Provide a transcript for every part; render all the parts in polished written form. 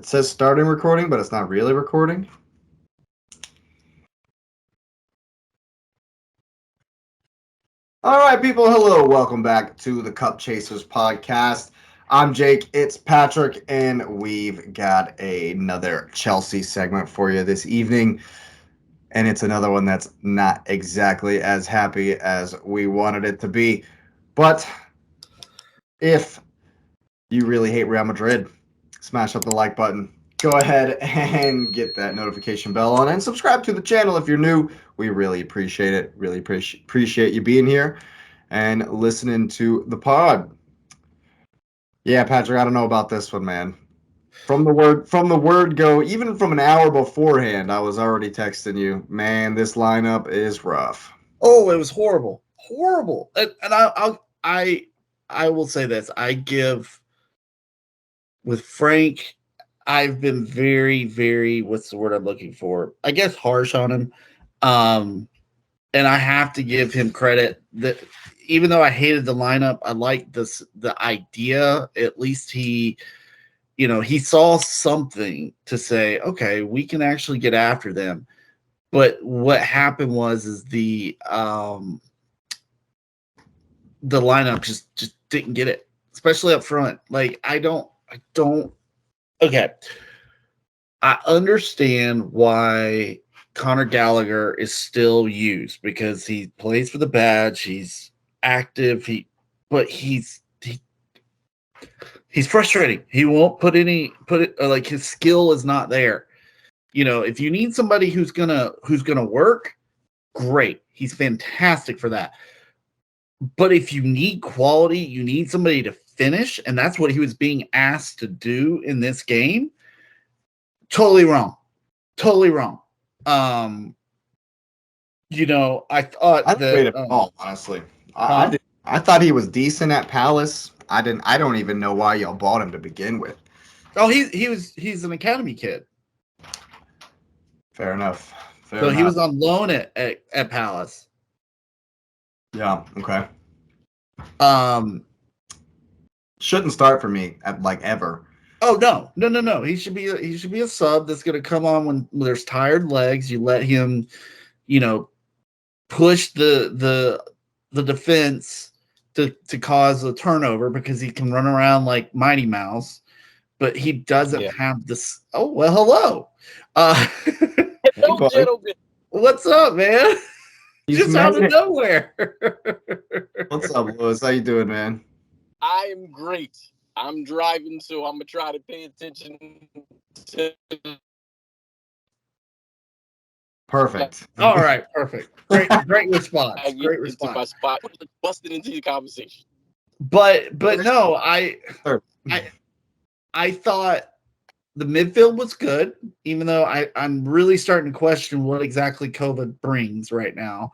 says starting recording, but it's not really recording. All right, people. Hello. Welcome back to the Cup Chasers podcast. I'm Jake. It's Patrick, and we've got another Chelsea segment for you this evening. And it's another one that's not exactly as happy as we wanted it to be. But if you really hate Real Madrid, smash up the like button. Go ahead and get that notification bell on and subscribe to the channel if you're new. We really appreciate it. Really appreciate you being here and listening to the pod. Yeah, Patrick, I don't know about this one, man. From the word go, even from an hour beforehand, I was already texting you, man, this lineup is rough. Oh, it was horrible. Horrible. And I will say this. I give with Frank, I've been very, very, what's the word I'm looking for? I guess harsh on him. And I have to give him credit that even though I hated the lineup, I liked the idea. At least he saw something to say, okay, we can actually get after them. But what happened was the lineup just didn't get it, especially up front. Like I don't. Okay, I understand why Conor Gallagher is still used because he plays for the badge. He's active. But he's frustrating. He won't put it like his skill is not there. If you need somebody who's gonna work, great. He's fantastic for that. But if you need quality, you need somebody to finish, and that's what he was being asked to do in this game. Totally wrong. Totally wrong. I thought I didn't rate him at all, honestly. I thought he was decent at Palace. I don't even know why y'all bought him to begin with. Oh, he's an academy kid. Fair enough. He was on loan at Palace. Yeah. Okay. Shouldn't start for me at ever. Oh no. He should be a sub that's going to come on when there's tired legs. You let him, push the defense to cause a turnover because he can run around like Mighty Mouse, but he doesn't have this. Oh well, hello. Hello, gentlemen. What's up, man? Just out of nowhere. What's up, Lewis? How you doing, man? I am great. I'm driving, so I'm gonna try to pay attention to. Perfect. All right, perfect. Great response. Great response. My spot, busted into the conversation. But no, I thought the midfield was good, even though I'm really starting to question what exactly COVID brings right now.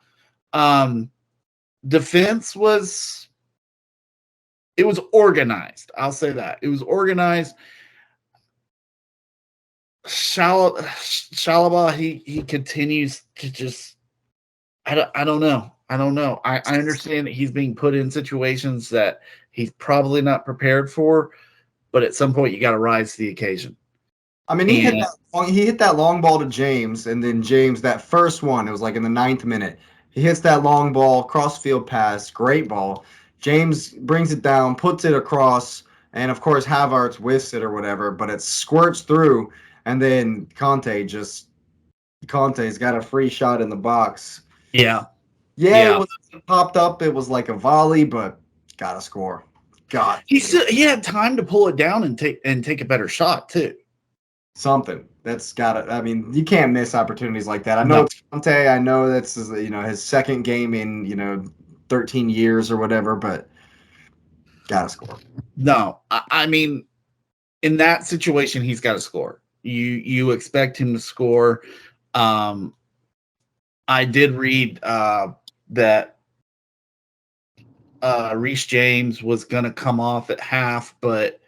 Defense was organized. I'll say that. It was organized. Shalaba, he continues to just I don't know. I understand that he's being put in situations that he's probably not prepared for, but at some point you got to rise to the occasion. I mean, he hit that long ball to James, and then James, that first one, it was like in the 9th minute. He hits that long ball, cross-field pass, great ball. James brings it down, puts it across, and of course Havertz whiffs it or whatever, but it squirts through, and then Conte's got a free shot in the box. Yeah. It was popped up. It was like a volley, but gotta score. God, he had time to pull it down and take a better shot too. Something that's gotta. I mean, you can't miss opportunities like that. I know it's Conte. I know that's his second game in 13 years or whatever, but gotta score. No, I mean, in that situation, he's got to score. You expect him to score. I did read that Reece James was going to come off at half, but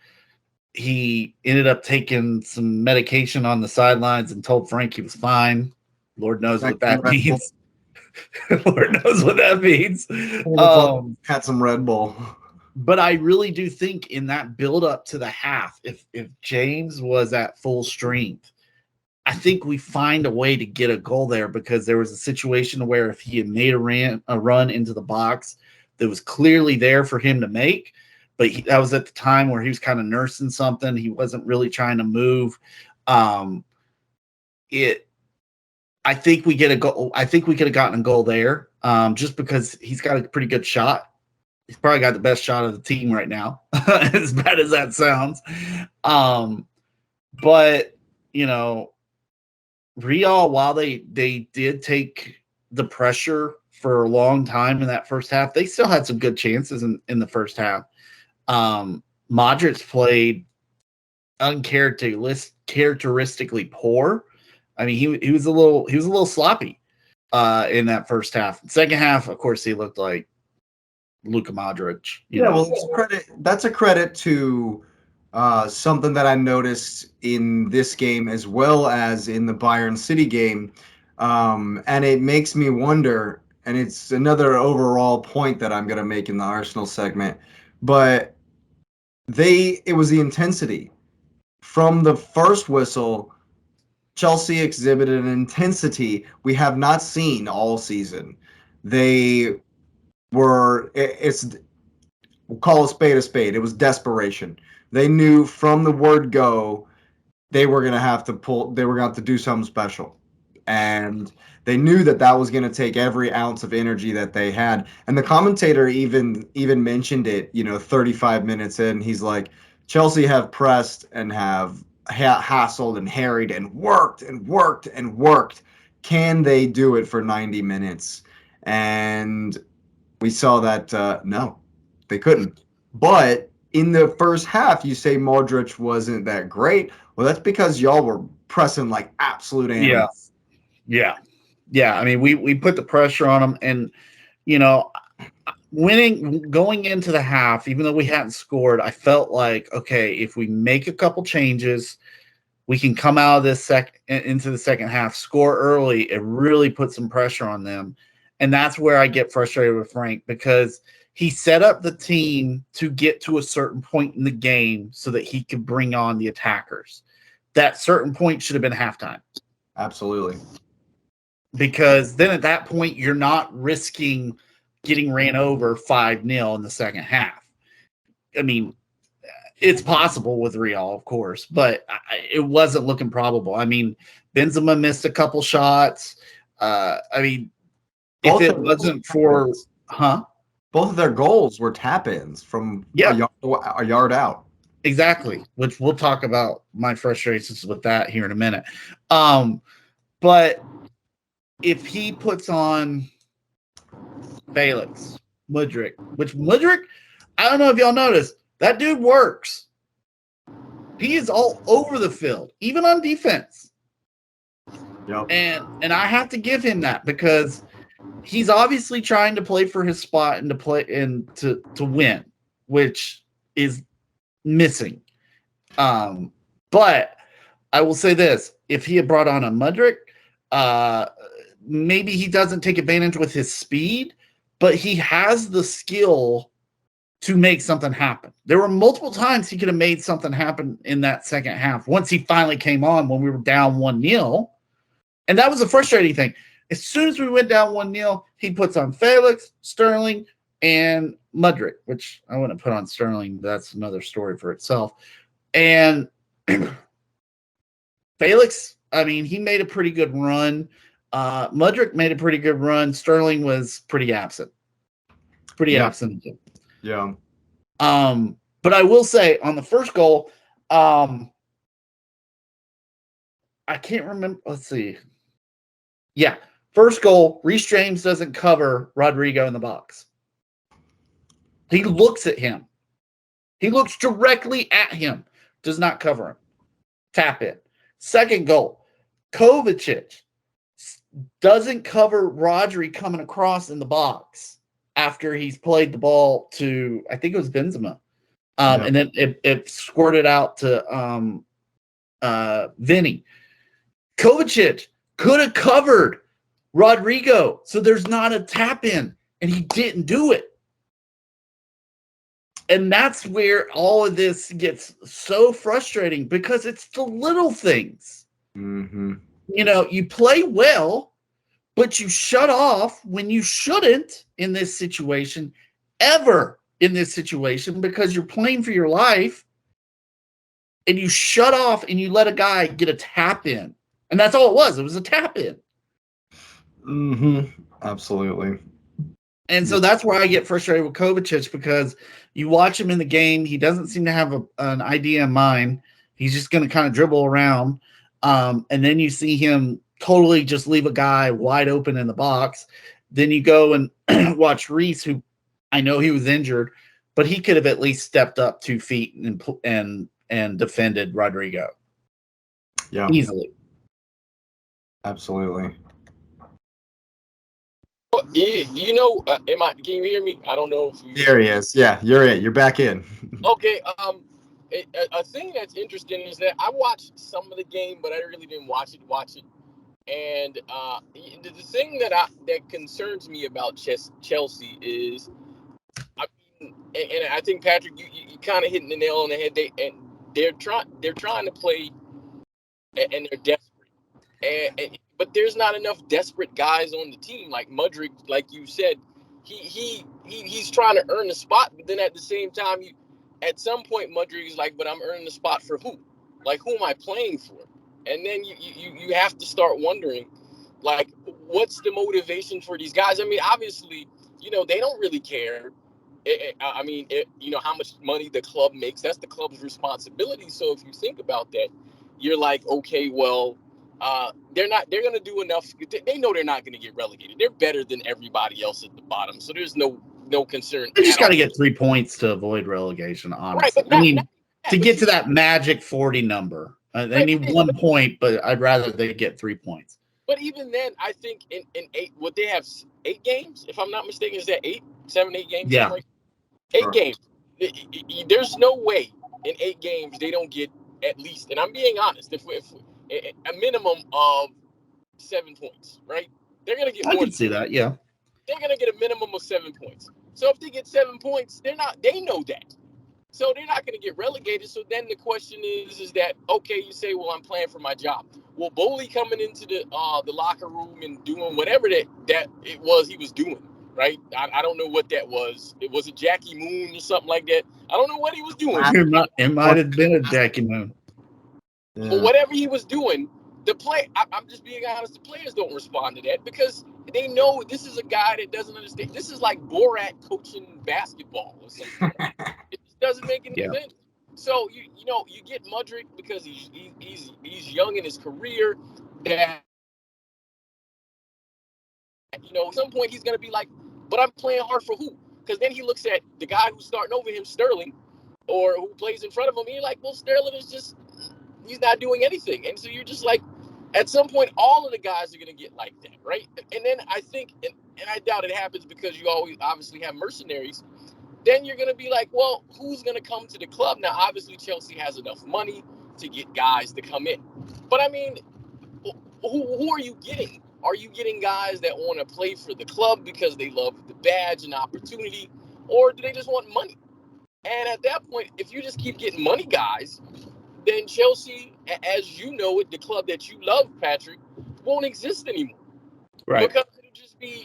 he ended up taking some medication on the sidelines and told Frank he was fine. Lord knows what that means. Lord knows what that means. Had some Red Bull. But I really do think in that build up to the half, if James was at full strength, I think we find a way to get a goal there, because there was a situation where if he had made a run into the box that was clearly there for him to make, but that was at the time where he was kind of nursing something. He wasn't really trying to move. I think we get a goal. I think we could have gotten a goal there, just because he's got a pretty good shot. He's probably got the best shot of the team right now, as bad as that sounds. But, you know, Real, while they did take the pressure for a long time in that first half, they still had some good chances in the first half. Modric played uncharacteristically poor. I mean, he was a little sloppy in that first half. Second half, of course, he looked like Luka Modric. Well, that's a credit to something that I noticed in this game as well as in the Bayern City game. And it makes me wonder, and it's another overall point that I'm going to make in the Arsenal segment, but it was the intensity. From the first whistle, Chelsea exhibited an intensity we have not seen all season. We'll call a spade a spade. It was desperation. They knew from the word go they were going to have to do something special. And they knew that was going to take every ounce of energy that they had. And the commentator even mentioned it, 35 minutes in. He's like, Chelsea have pressed and have hassled and harried and worked and worked and worked. Can they do it for 90 minutes? And we saw that no, they couldn't. But in the first half, you say Modric wasn't that great. Well, that's because y'all were pressing like absolute animals. Yeah. I mean, we put the pressure on them, and going into the half, even though we hadn't scored, I felt like, okay, if we make a couple changes, we can come out of this into the second half, score early, it really put some pressure on them. And that's where I get frustrated with Frank, because he set up the team to get to a certain point in the game so that he could bring on the attackers. That certain point should have been halftime. Absolutely. Because then at that point, you're not risking getting ran over 5-0 in the second half. I mean, it's possible with Real, of course, but it wasn't looking probable. I mean, Benzema missed a couple shots. I mean, if it wasn't for both of their goals were tap-ins from a yard out. Exactly, which we'll talk about my frustrations with that here in a minute. But if he puts on Felix, Mudryk, I don't know if y'all noticed, that dude works. He is all over the field, even on defense. Yep. And I have to give him that, because he's obviously trying to play for his spot and to win, which is missing. But I will say this: if he had brought on a Mudryk, maybe he doesn't take advantage with his speed, but he has the skill to make something happen. There were multiple times he could have made something happen in that second half once he finally came on when we were down 1-0. And that was a frustrating thing. As soon as we went down 1-0, he puts on Felix, Sterling, and Mudryk, which I wouldn't put on Sterling. That's another story for itself. And Felix, I mean, he made a pretty good run. Mudryk made a pretty good run. Sterling was pretty absent. Absent. Yeah. But I will say on the first goal, I can't remember. Let's see. Yeah. First goal, Reece James doesn't cover Rodrigo in the box. He looks at him. He looks directly at him. Does not cover him. Tap in. Second goal, Kovacic doesn't cover Rodri coming across in the box after he's played the ball to, I think it was Benzema. And then it squirted out to Vinny. Kovacic could have covered Rodrigo, so there's not a tap in, and he didn't do it. And that's where all of this gets so frustrating because it's the little things. Mm-hmm. You know, you play well, but you shut off when you shouldn't in this situation, ever in this situation, because you're playing for your life and you shut off and you let a guy get a tap in. And that's all it was. It was a tap in. Mm-hmm. Absolutely. And so that's where I get frustrated with Kovacic, because you watch him in the game. He doesn't seem to have an idea in mind. He's just going to kind of dribble around. And then you see him totally just leave a guy wide open in the box. Then you go and watch Reese, who I know he was injured, but he could have at least stepped up 2 feet and defended Rodrigo. Yeah. Easily. Absolutely. You know, can you hear me? I don't know if you. There he is. Yeah, you're back in. Okay. A thing that's interesting is that I watched some of the game, but I really didn't watch it. And the thing that concerns me about Chelsea is, I mean, and I think Patrick, you kind of hitting the nail on the head. They're trying to play, and they're desperate. But there's not enough desperate guys on the team. Like Mudryk, like you said, he's trying to earn the spot, but then at the same time, at some point Mudryk is like, but I'm earning the spot for who? Like, who am I playing for? And then you have to start wondering, like, what's the motivation for these guys? I mean, obviously, they don't really care. How much money the club makes, that's the club's responsibility. So if you think about that, you're like, okay, well, they're going to do enough. They know they're not going to get relegated. They're better than everybody else at the bottom. So there's no concern. They just got to get 3 points to avoid relegation, honestly. Right, to get to that magic 40 number, they need 1 point, but I'd rather they get 3 points. But even then, I think in 8, would they have 8 games? If I'm not mistaken, is that 7, 8 games? Yeah. 8 games. There's no way in 8 games they don't get at least, and I'm being honest, if a minimum of 7 points, right? They're gonna get. I can see that. Yeah. They're gonna get a minimum of 7 points. So if they get 7 points, they know that. So they're not gonna get relegated. So then the question is that, okay, you say, well, I'm playing for my job. Well, Boehly coming into the locker room and doing whatever that it was he was doing. Right? I don't know what that was. It was a Jackie Moon or something like that. I don't know what he was doing. It might have been a Jackie Moon. Yeah. But whatever he was doing, I'm just being honest, the players don't respond to that because they know this is a guy that doesn't understand. This is like Borat coaching basketball or something. It just doesn't make any sense. So you get Mudryk because he's young in his career. That at some point he's gonna be like, but I'm playing hard for who? Because then he looks at the guy who's starting over him, Sterling, or who plays in front of him. And you're like, well, Sterling is just, he's not doing anything. And so you're just like, at some point, all of the guys are going to get like that, right? And then I think, and I doubt it happens because you always obviously have mercenaries. Then you're going to be like, well, who's going to come to the club? Now, obviously, Chelsea has enough money to get guys to come in. But I mean, who are you getting? Are you getting guys that want to play for the club because they love the badge and opportunity? Or do they just want money? And at that point, if you just keep getting money guys, then Chelsea, as you know it, the club that you love, Patrick, won't exist anymore. Right. Because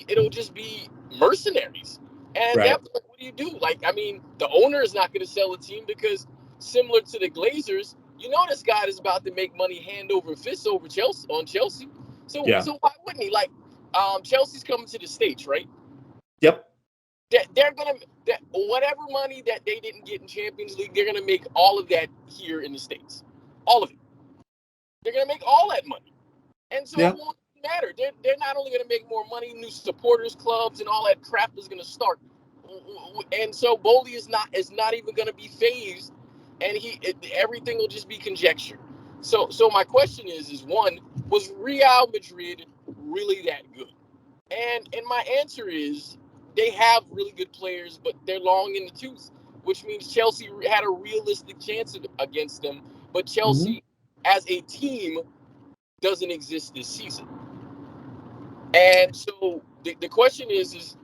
it'll just be mercenaries. And at that point, what do you do? Like, I mean, the owner is not going to sell a team because, similar to the Glazers, this guy is about to make money hand over fist over Chelsea. So why wouldn't he? Like, Chelsea's coming to the States, right? Yep. They're gonna whatever money that they didn't get in Champions League, they're gonna make all of that here in the States, all of it. They're gonna make all that money, and so it won't matter. They're not only gonna make more money, new supporters clubs and all that crap is gonna start, and so Boehly is not even gonna be phased, and everything will just be conjecture. So my question is one, was Real Madrid really that good? And my answer is, they have really good players, but they're long in the tooth, which means Chelsea had a realistic chance against them. But Chelsea, as a team, doesn't exist this season. And so the question is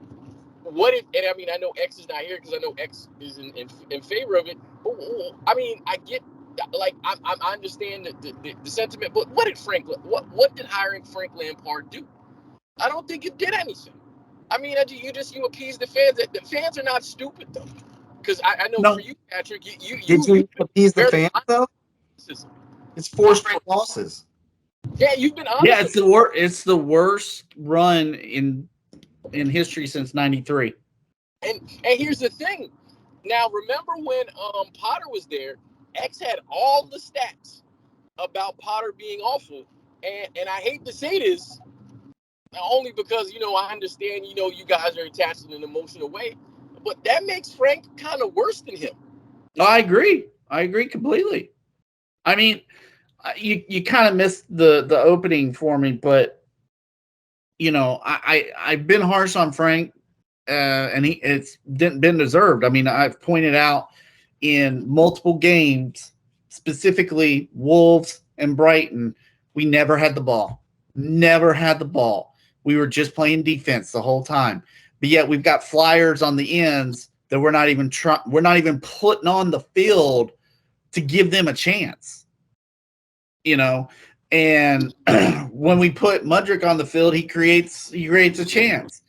what if? And I mean, I know X is not here because I know X is in favor of it. But, I mean, I get like I understand the sentiment, but what did what did hiring Frank Lampard do? I don't think it did anything. I mean, you appease the fans. The fans are not stupid though, because I know for you, Patrick, Did you appease the barely fans though? criticism. It's 4 straight losses. Yeah, you've been honest. Yeah, it's the worst run in history since '93. And here's the thing. Now, remember when Potter was there? X had all the stats about Potter being awful, and I hate to say this, only because I understand you guys are attached in an emotional way, but that makes Frank kind of worse than him. I agree completely. I mean, you kind of missed the opening for me, but I've been harsh on Frank, and it's been deserved. I mean, I've pointed out in multiple games, specifically Wolves and Brighton, we never had the ball. Never had the ball. We were just playing defense the whole time. But yet we've got flyers on the ends that we're not even putting on the field to give them a chance. And when we put Mudryk on the field, he creates a chance.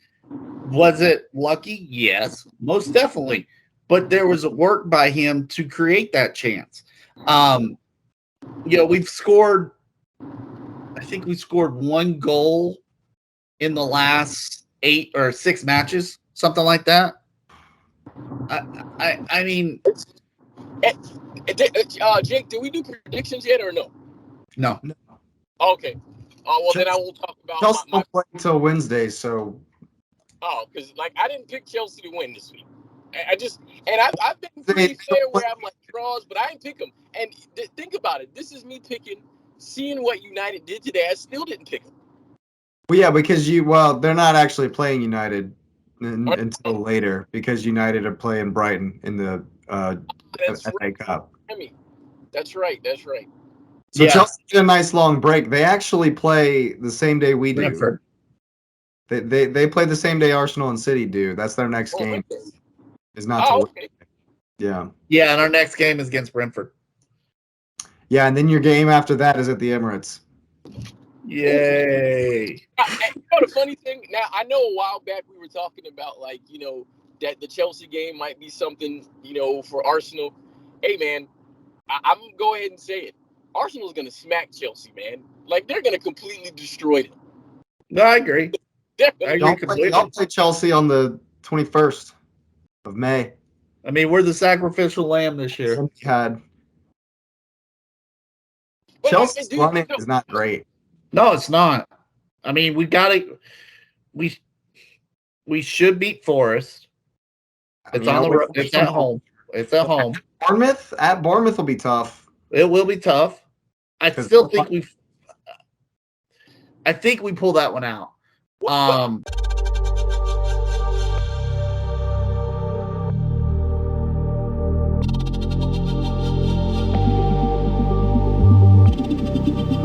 Was it lucky? Yes, most definitely. But there was work by him to create that chance. We've scored, I think we scored 1 goal in the last 8 or 6 matches, something like that. I mean, Jake, did we do predictions yet or no? No. Okay. Well, then I won't talk about Chelsea won't play until Wednesday, so. Because I didn't pick Chelsea to win this week. I've been pretty fair where I'm like draws, but I didn't pick them. And think about it. This is me picking, seeing what United did today. I still didn't pick them. Well, yeah, because they're not actually playing United until later because United are playing Brighton in the FA Cup. I mean, that's right. So Chelsea did a nice long break. They actually play the same day we do. Brentford. They play the same day Arsenal and City do. That's their next game. Is not to okay. Yeah. Yeah, and our next game is against Brentford. Yeah, and then your game after that is at the Emirates. Yay. The funny thing, now I know a while back we were talking about that the Chelsea game might be something, for Arsenal. Hey man, I'm gonna go ahead and say it. Arsenal's gonna smack Chelsea, man. They're gonna completely destroy them. No, I agree. Y'all play Chelsea on the 21st of May. I mean, we're the sacrificial lamb this year. Chelsea's running is not great. No, it's not. I mean, we should beat Forest. It's on the road. It's at home. It's at home. Bournemouth will be tough. It will be tough. I still think I think we pull that one out.